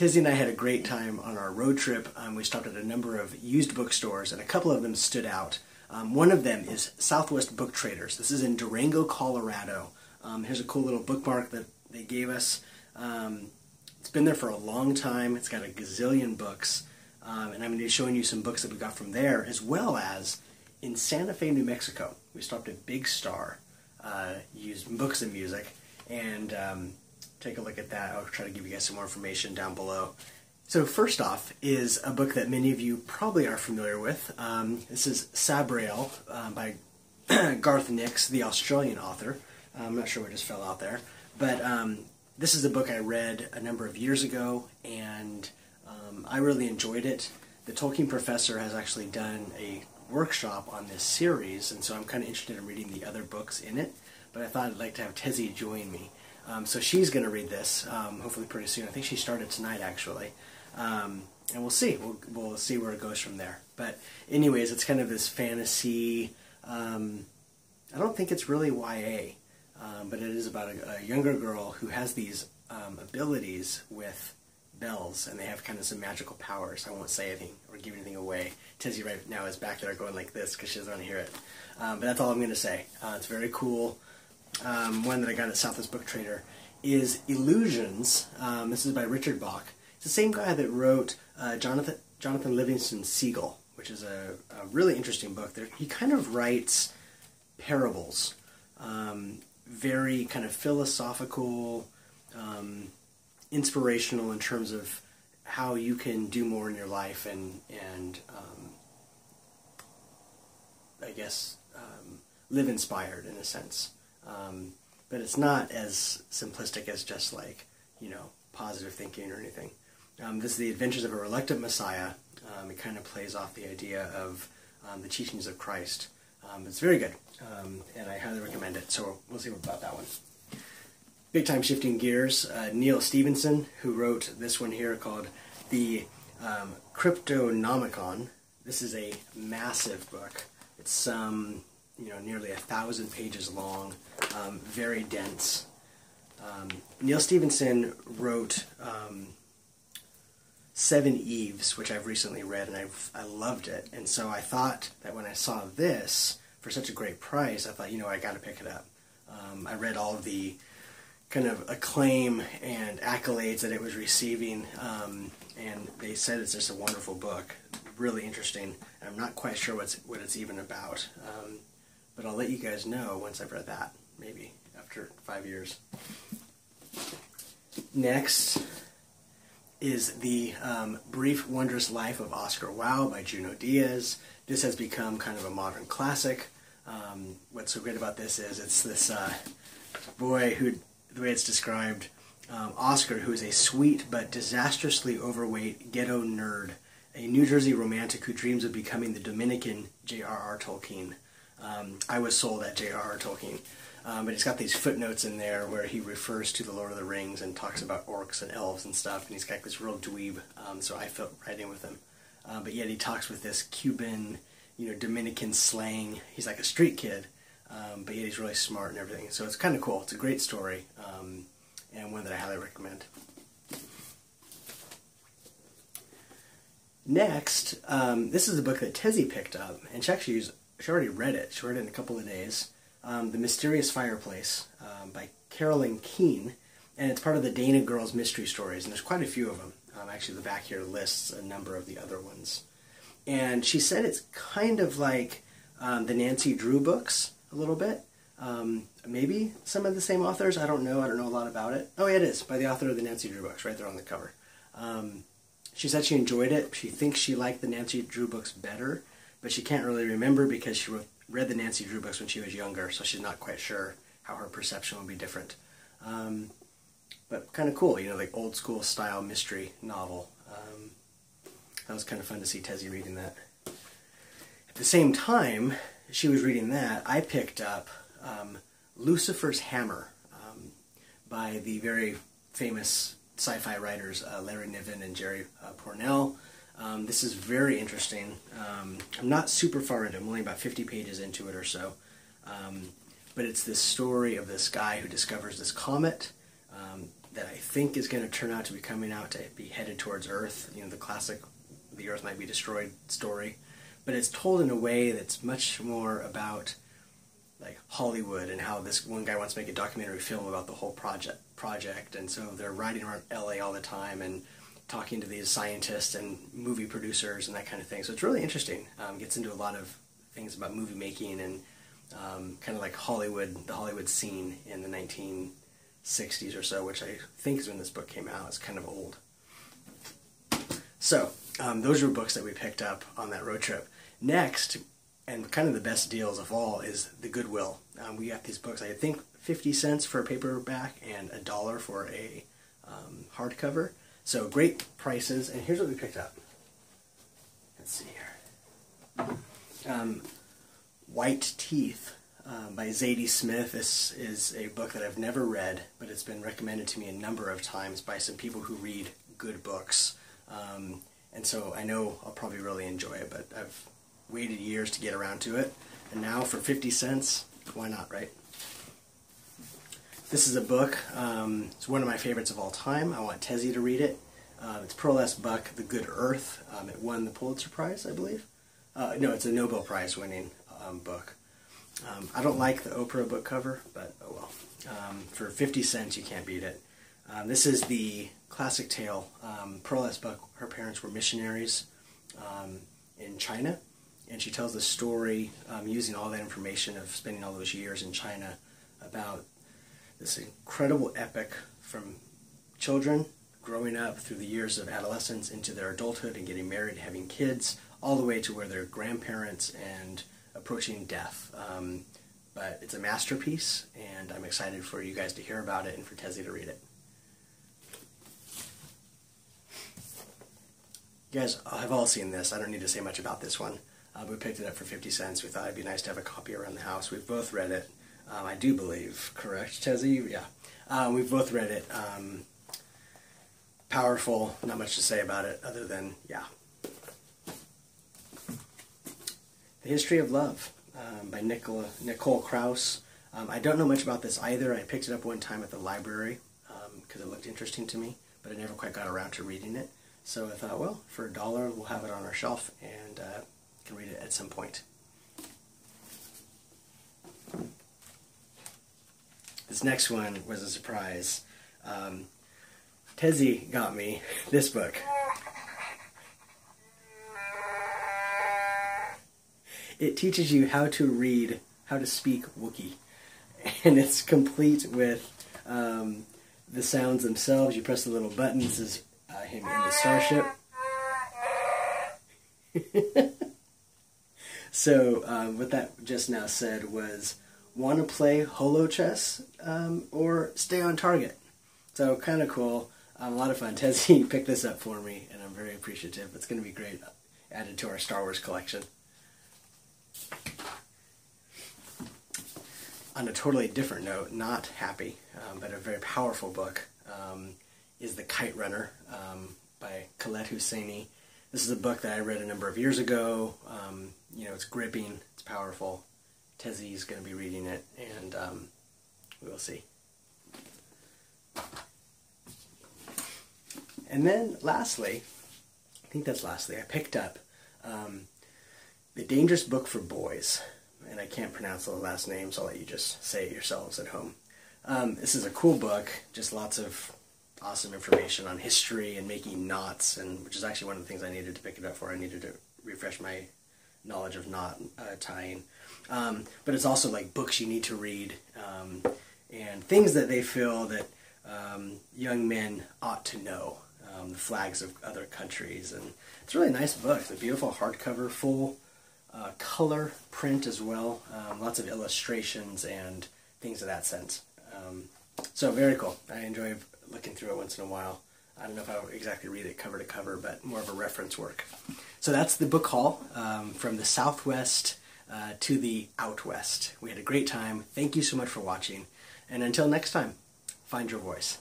Tezi and I had a great time on our road trip. We stopped at a number of used bookstores, and a couple of them stood out. One of them is Southwest Book Traders. This is in Durango, Colorado. Here's a cool little bookmark that they gave us. It's been there for a long time. It's got a gazillion books. And I'm going to be showing you some books that we got from there, as well as in Santa Fe, New Mexico. We stopped at Big Star, used Books and Music, and take a look at that. I'll try to give you guys some more information down below. So first off is a book that many of you probably are familiar with. This is Sabriel by Garth Nix, the Australian author. I'm not sure what just fell out there. But this is a book I read a number of years ago, and I really enjoyed it. The Tolkien professor has actually done a workshop on this series, and so I'm kind of interested in reading the other books in it. But I thought I'd like to have Tezi join me. So she's going to read this, hopefully pretty soon. I think she started tonight, actually. And we'll see. We'll see where it goes from there. But anyways, it's kind of this fantasy. I don't think it's really YA, but it is about a younger girl who has these abilities with bells, and they have kind of some magical powers. I won't say anything or give anything away. Tezi right now is back there going like this because she doesn't want to hear it. But that's all I'm going to say. It's very cool. One that I got at Southwest Book Trader is Illusions. This is by Richard Bach. It's the same guy that wrote Jonathan Livingston Seagull, which is a really interesting book. He kind of writes parables, very kind of philosophical, inspirational in terms of how you can do more in your life and I guess live inspired in a sense. But it's not as simplistic as just like, positive thinking or anything. This is The Adventures of a Reluctant Messiah. It kind of plays off the idea of the teachings of Christ. It's very good, and I highly recommend it, so we'll see about that one. Big time shifting gears, Neal Stephenson, who wrote this one here called The Cryptonomicon. This is a massive book. It's nearly 1,000 pages long, very dense. Neal Stephenson wrote Seven Eves, which I've recently read, and I loved it. And so I thought that when I saw this for such a great price, I thought, I got to pick it up. I read all of the kind of acclaim and accolades that it was receiving, and they said it's just a wonderful book, really interesting. And I'm not quite sure what it's even about. But I'll let you guys know once I've read that, maybe after 5 years. Next is The Brief Wondrous Life of Oscar Wilde by Junot Diaz. This has become kind of a modern classic. What's so great about this is it's this boy who, the way it's described, Oscar, who is a sweet but disastrously overweight ghetto nerd, a New Jersey romantic who dreams of becoming the Dominican J.R.R. Tolkien. I was sold at J.R.R. Tolkien, but he's got these footnotes in there where he refers to the Lord of the Rings and talks about orcs and elves and stuff, and he's got this real dweeb, so I felt right in with him. But yet he talks with this Cuban, Dominican slang. He's like a street kid, but yet he's really smart and everything. So it's kind of cool. It's a great story, and one that I highly recommend. Next, this is a book that Tezi picked up, and she already read it. She read it in a couple of days. The Mysterious Fireplace by Carolyn Keene, and it's part of the Dana Girls Mystery Stories, and there's quite a few of them. Actually, the back here lists a number of the other ones. And she said it's kind of like the Nancy Drew books, a little bit. Maybe some of the same authors. I don't know a lot about it. Oh, yeah, it is, by the author of the Nancy Drew books, right there on the cover. She said she enjoyed it. She thinks she liked the Nancy Drew books better, but she can't really remember because she read the Nancy Drew books when she was younger, so she's not quite sure how her perception will be different. But kind of cool, like old school style mystery novel. That was kind of fun to see Tezi reading that. At the same time she was reading that, I picked up Lucifers Hammer by the very famous sci-fi writers Larry Niven and Jerry Pournelle. This is very interesting. I'm not super far into it. I'm only about 50 pages into it or so. But it's this story of this guy who discovers this comet. that I think is going to turn out to be coming out to be headed towards Earth. You know, the classic "the Earth might be destroyed" story, but it's told in a way that's much more about like Hollywood and how this one guy wants to make a documentary film about the whole project, and so they're riding around LA all the time and talking to these scientists and movie producers and that kind of thing. So it's really interesting. Gets into a lot of things about movie making and kind of like Hollywood, the Hollywood scene in the 1960s or so, which I think is when this book came out. It's kind of old. So those were books that we picked up on that road trip. Next, and kind of the best deals of all, is the Goodwill. We got these books, I think 50 cents for a paperback and $1 for a hardcover. So great prices, and here's what we picked up. Let's see here. White Teeth by Zadie Smith. This is a book that I've never read, but it's been recommended to me a number of times by some people who read good books. And so I know I'll probably really enjoy it, but I've waited years to get around to it. And now for 50 cents, why not, right? This is a book, it's one of my favorites of all time. I want Tezi to read it. It's Pearl S. Buck, The Good Earth. It won the Pulitzer Prize, I believe. No, it's a Nobel Prize winning book. I don't like the Oprah book cover, but oh well. For 50 cents, you can't beat it. This is the classic tale. Pearl S. Buck, her parents were missionaries in China, and she tells the story using all that information of spending all those years in China about this incredible epic from children growing up through the years of adolescence into their adulthood and getting married, having kids, all the way to where they're grandparents and approaching death. But it's a masterpiece, and I'm excited for you guys to hear about it and for Tezi to read it. You guys have all seen this. I don't need to say much about this one. We picked it up for 50 cents. We thought it'd be nice to have a copy around the house. We've both read it. I do believe, correct, Tezi? Yeah. We've both read it. Powerful, not much to say about it other than, yeah. The History of Love by Nicole Krauss. I don't know much about this either. I picked it up one time at the library because it looked interesting to me, but I never quite got around to reading it. So I thought, well, for $1, we'll have it on our shelf and can read it at some point. This next one was a surprise. Tezi got me this book. It teaches you how to speak Wookiee. And it's complete with the sounds themselves. You press the little button. This is him in the starship. So what that just now said was, want to play holo chess or stay on target? So kind of cool. A lot of fun. Tezi picked this up for me, and I'm very appreciative. It's going to be great. Added to our Star Wars collection. On a totally different note, not happy, but a very powerful book, is The Kite Runner by Khaled Hosseini. This is a book that I read a number of years ago. You know, it's gripping, it's powerful. Tezi's going to be reading it, and we will see. And then lastly, I think that's lastly, I picked up The Dangerous Book for Boys. And I can't pronounce the last name, so I'll let you just say it yourselves at home. This is a cool book, just lots of awesome information on history and making knots, and which is actually one of the things I needed to pick it up for. I needed to refresh my knowledge of knot tying. But it's also like books you need to read, and things that they feel that young men ought to know, the flags of other countries. And it's a really nice book. It's a beautiful hardcover, full color print as well, lots of illustrations and things of that sense. So very cool. I enjoy looking through it once in a while. I don't know if I would exactly read it cover to cover, but more of a reference work. So that's the book haul from the Southwest to the Out West. We had a great time. Thank you so much for watching. And until next time, find your voice.